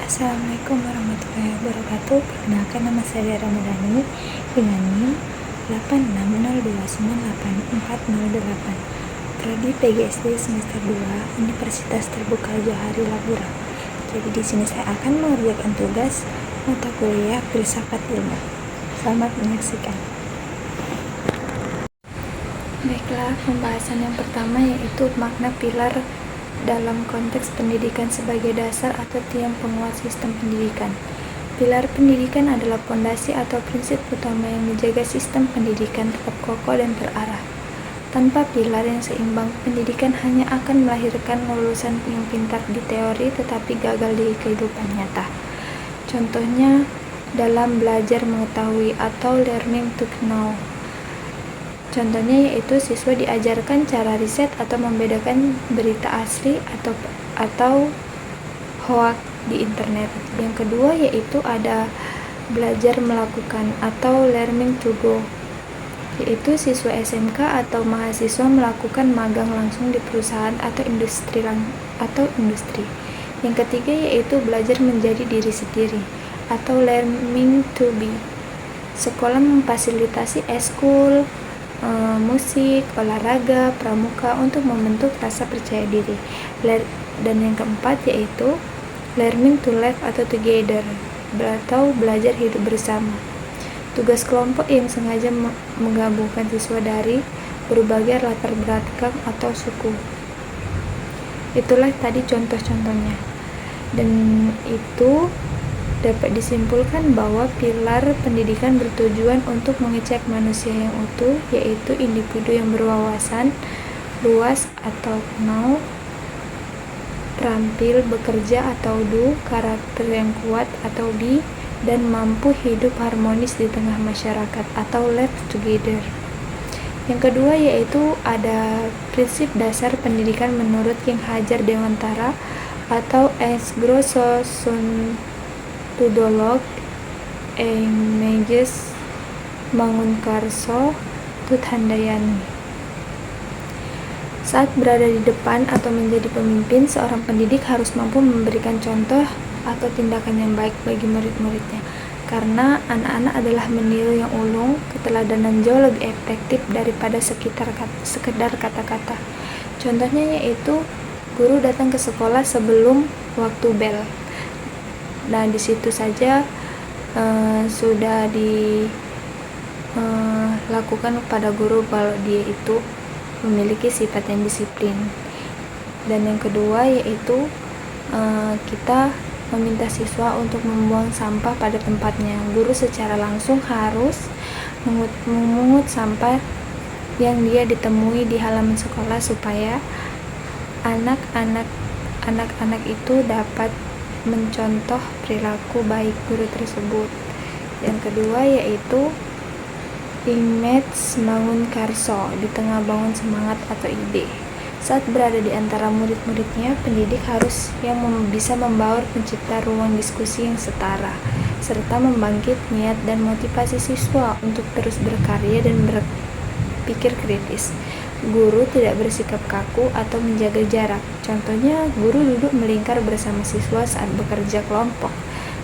Assalamualaikum warahmatullahi wabarakatuh. Perkenalkan, nama saya Ramadhani dengan NIM 8602984008. Prodi PGSD semester 2 Universitas Terbuka Johari Labura. Jadi di sini saya akan mengerjakan tugas mata kuliah filsafat ilmu. Selamat menyaksikan. Baiklah, pembahasan yang pertama yaitu makna pilar dalam konteks pendidikan sebagai dasar atau tiang penguat sistem pendidikan. Pilar pendidikan adalah fondasi atau prinsip utama yang menjaga sistem pendidikan tetap kokoh dan terarah. Tanpa pilar yang seimbang, pendidikan hanya akan melahirkan lulusan yang pintar di teori tetapi gagal di kehidupan nyata. Contohnya dalam belajar mengetahui atau learning to know. Contohnya yaitu siswa diajarkan cara riset atau membedakan berita asli atau hoax di internet. Yang kedua yaitu ada belajar melakukan atau learning to go, yaitu siswa SMK atau mahasiswa melakukan magang langsung di perusahaan atau industri. Yang ketiga yaitu belajar menjadi diri sendiri atau learning to be. Sekolah memfasilitasi eskul, musik, olahraga, pramuka untuk membentuk rasa percaya diri. Dan yang keempat yaitu learning to live atau together atau belajar hidup bersama. Tugas kelompok yang sengaja menggabungkan siswa dari berbagai latar belakang atau suku. Itulah tadi contoh-contohnya. Dan itu dapat disimpulkan bahwa pilar pendidikan bertujuan untuk mengecek manusia yang utuh, yaitu individu yang berwawasan luas atau know, terampil bekerja atau do, karakter yang kuat atau be, dan mampu hidup harmonis di tengah masyarakat atau live together. Yang kedua yaitu ada prinsip dasar pendidikan menurut King Hajar Dewantara atau Ex Grosso Tudolog Mages Mangunkarso Tuthandayani. Saat berada di depan atau menjadi pemimpin, seorang pendidik harus mampu memberikan contoh atau tindakan yang baik bagi murid-muridnya. Karena anak-anak adalah meniru yang ulung, keteladanan jauh lebih efektif daripada sekedar kata-kata. Contohnya yaitu guru datang ke sekolah sebelum waktu bel. Nah, di situ saja sudah dilakukan kepada guru kalau dia itu memiliki sifat yang disiplin. Dan yang kedua yaitu kita meminta siswa untuk membuang sampah pada tempatnya. Guru secara langsung harus memungut sampah yang dia ditemui di halaman sekolah supaya anak-anak itu dapat mencontoh perilaku baik guru tersebut. Yang kedua yaitu image Mangunkarso, di tengah bangun semangat atau ide. Saat berada di antara murid-muridnya, pendidik harus yang bisa membaur, mencipta ruang diskusi yang setara, serta membangkit niat dan motivasi siswa untuk terus berkarya dan berpikir kritis. Guru tidak bersikap kaku atau menjaga jarak. Contohnya, guru duduk melingkar bersama siswa saat bekerja kelompok,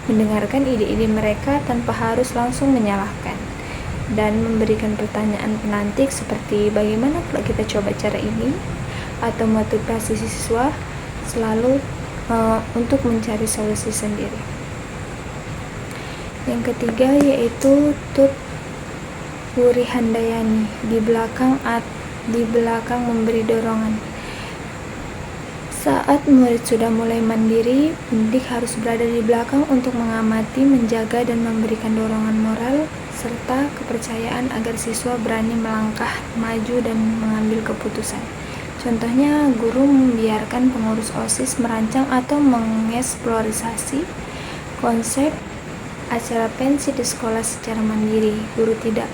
mendengarkan ide-ide mereka tanpa harus langsung menyalahkan, dan memberikan pertanyaan penantik seperti bagaimana kalau kita coba cara ini, atau motivasi siswa selalu untuk mencari solusi sendiri. Yang ketiga yaitu Tut Wuri Handayani, di belakang memberi dorongan. Saat murid sudah mulai mandiri, pendidik harus berada di belakang untuk mengamati, menjaga, dan memberikan dorongan moral serta kepercayaan agar siswa berani melangkah maju dan mengambil keputusan. Contohnya, guru membiarkan pengurus OSIS merancang atau mengeksplorasi konsep acara pensi di sekolah secara mandiri. Guru tidak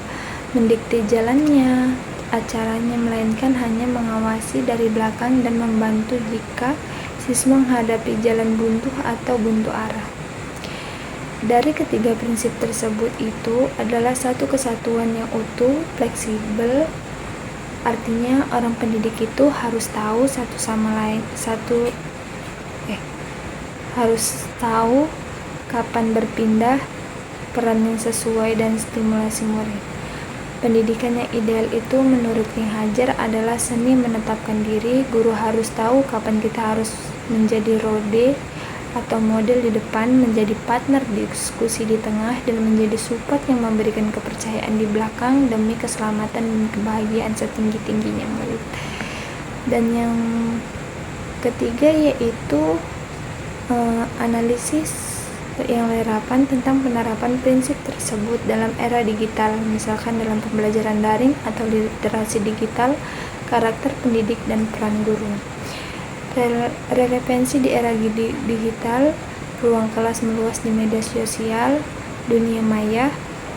mendikte jalannya acaranya, melainkan hanya mengawasi dari belakang dan membantu jika siswa menghadapi jalan buntu atau buntu arah. Dari ketiga prinsip tersebut itu adalah satu kesatuan yang utuh, fleksibel. Artinya orang pendidik itu harus tahu harus tahu kapan berpindah, peran yang sesuai, dan stimulasi murid. Pendidikan yang ideal itu menurut King Hajar adalah seni menetapkan diri. Guru harus tahu kapan kita harus menjadi role atau model di depan, menjadi partner diskusi di tengah, dan menjadi support yang memberikan kepercayaan di belakang demi keselamatan dan kebahagiaan setinggi-tingginya murid. Dan yang ketiga yaitu analisis yang relevan tentang penerapan prinsip tersebut dalam era digital, misalkan dalam pembelajaran daring atau literasi digital, karakter pendidik dan peran guru. Relevansi di era digital, ruang kelas meluas di media sosial, dunia maya,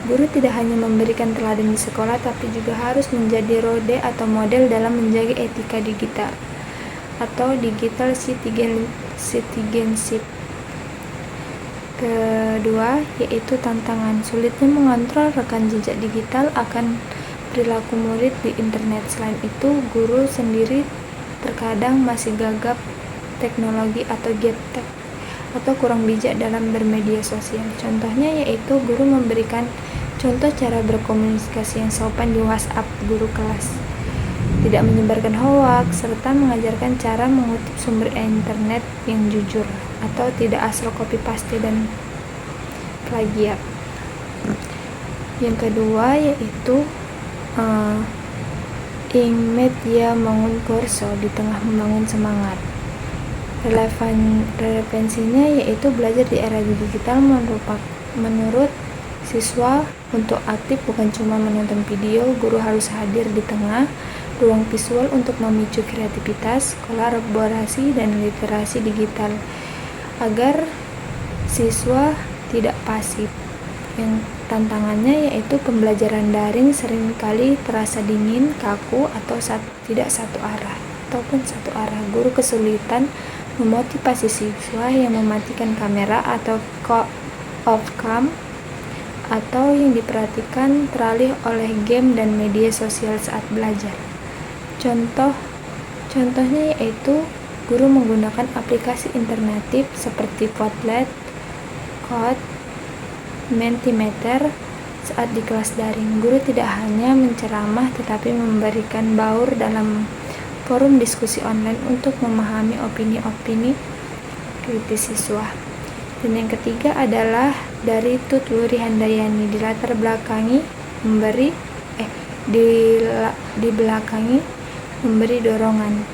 guru tidak hanya memberikan teladan di sekolah, tapi juga harus menjadi role atau model dalam menjaga etika digital atau digital citizenship. Kedua, yaitu tantangan. Sulitnya mengontrol rekam jejak digital akan perilaku murid di internet. Selain itu, guru sendiri terkadang masih gagap teknologi atau gaptek atau kurang bijak dalam bermedia sosial. Contohnya yaitu guru memberikan contoh cara berkomunikasi yang sopan di WhatsApp guru kelas, tidak menyebarkan hoaks, serta mengajarkan cara mengutip sumber internet yang jujur atau tidak asal copy paste dan plagiat. Yang kedua yaitu ing media mangun korso di tengah membangun semangat. Relevansinya yaitu belajar di era digital menurut siswa untuk aktif bukan cuma menonton video. Guru harus hadir di tengah ruang visual untuk memicu kreativitas, kolaborasi, dan literasi digital agar siswa tidak pasif. Yang tantangannya yaitu pembelajaran daring seringkali terasa dingin, kaku, atau tidak satu arah. Guru kesulitan memotivasi siswa yang mematikan kamera atau off cam atau yang diperhatikan teralih oleh game dan media sosial saat belajar. Contohnya yaitu guru menggunakan aplikasi alternatif seperti Padlet, Code, Mentimeter saat di kelas daring. Guru tidak hanya menceramah tetapi memberikan baur dalam forum diskusi online untuk memahami opini-opini kritis siswa. Dan yang ketiga adalah dari Tut Wuri Handayani, dilatar belakangi memberi dorongan.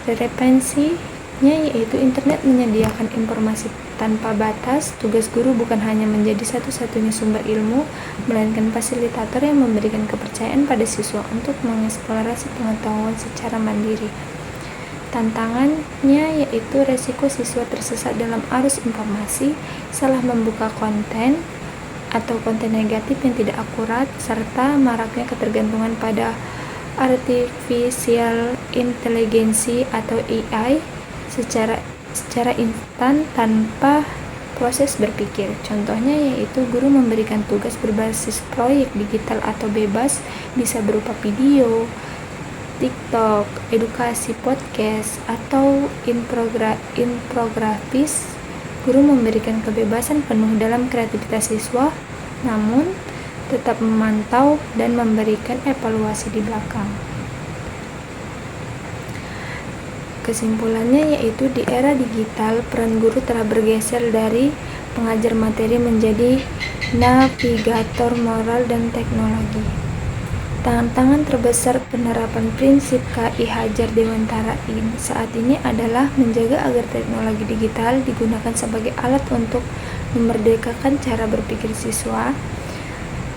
Relevansinya yaitu internet menyediakan informasi tanpa batas. Tugas guru bukan hanya menjadi satu-satunya sumber ilmu, melainkan fasilitator yang memberikan kepercayaan pada siswa untuk mengeksplorasi pengetahuan secara mandiri. Tantangannya yaitu resiko siswa tersesat dalam arus informasi, salah membuka konten atau konten negatif yang tidak akurat, serta maraknya ketergantungan pada artificial intelligence atau AI secara instan tanpa proses berpikir. Contohnya yaitu guru memberikan tugas berbasis proyek digital atau bebas, bisa berupa video, TikTok, edukasi, podcast, atau infografis. Guru memberikan kebebasan penuh dalam kreativitas siswa, namun tetap memantau dan memberikan evaluasi di belakang. Kesimpulannya yaitu di era digital, peran guru telah bergeser dari pengajar materi menjadi navigator moral dan teknologi. Tantangan terbesar penerapan prinsip K.I. Hajar Dewantara saat ini adalah menjaga agar teknologi digital digunakan sebagai alat untuk memerdekakan cara berpikir siswa,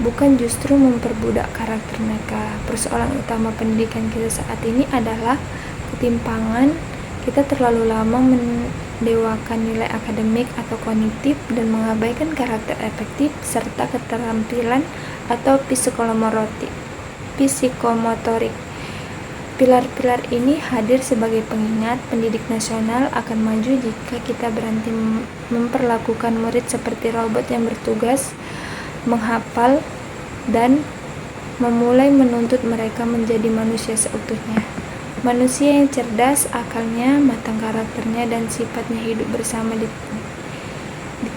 bukan justru memperbudak karakter mereka. Persoalan utama pendidikan kita saat ini adalah ketimpangan. Kita terlalu lama mendewakan nilai akademik atau kognitif dan mengabaikan karakter efektif serta keterampilan atau psikomotorik. Pilar-pilar ini hadir sebagai pengingat pendidik nasional akan maju jika kita berhenti memperlakukan murid seperti robot yang bertugas menghafal dan memulai menuntut mereka menjadi manusia seutuhnya. Manusia yang cerdas akalnya, matang karakternya, dan sifatnya hidup bersama di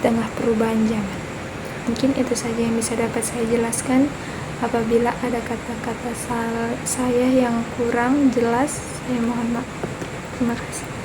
tengah perubahan zaman. Mungkin itu saja yang bisa dapat saya jelaskan. Apabila ada kata-kata saya yang kurang jelas, saya mohon maaf. Terima kasih.